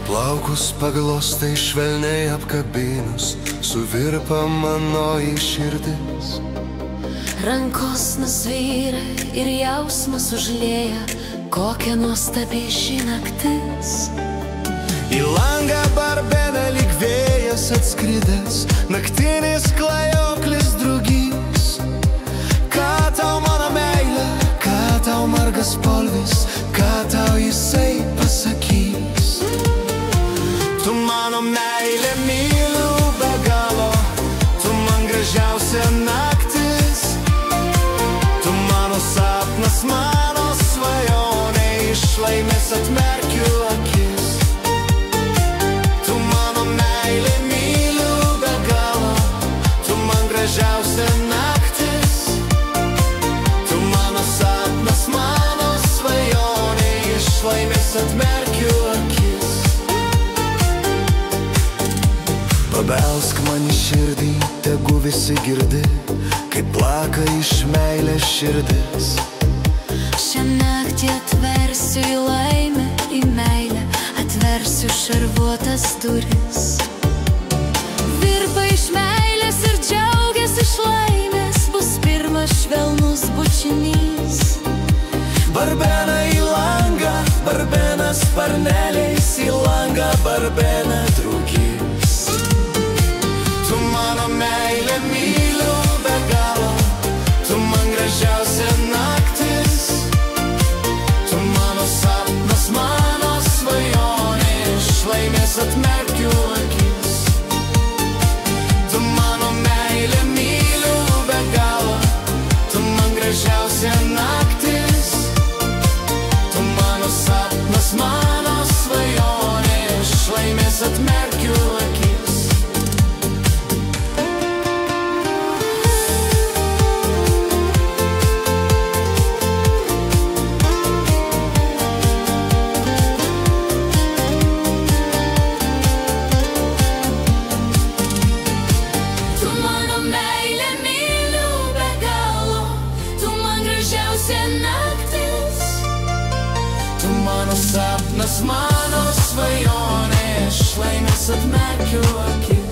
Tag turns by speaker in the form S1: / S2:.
S1: Plaukus paglostai švelniai apkabinus, suvirpa mano į širdis.
S2: Rankos nusvyra ir jausmas užlieja, kokia nuostabi ši naktis.
S1: Į langą barbena lyg vėjas atskridęs, naktinis klajoklis drugys. Ką tau mano meilė, ką tau margas polvis, ką tau jisai pasakys. Tu mano meilė, myliu be galo, tu man gražiausia naktis. Tu mano sapnas, mano svajonė, iš laimės atmerkiu akis. Tu mano meilė, myliu be galo, tu man gražiausia naktis. Tu mano sapnas, mano svajonė, iš laimės atmerkiu akis. Pabelsk man į širdį, tegu visi girdi, kaip plaka iš meilės širdis.
S2: Šią naktį atversiu į laimę, į meilę, atversiu šarvuotas duris. Virpa iš meilės ir džiaugiasi iš laimės, bus pirmas švelnus bučinys.
S1: Barbena į langą, barbena sparneliais, į langą barbena drugys. Tu mano meilė, myliu be galo, tu man gražiausia naktis. Tu mano sapnas, mano svajonė, iš laimės atmerkiu akis. Tu mano meilė, myliu be galo, tu man gražiausia naktis. Tu mano sapnas, mano svajonė, iš laimės atmerkiu akis. Tu mano sapnas, mano svajonė, iš laimės atmerkiu akis.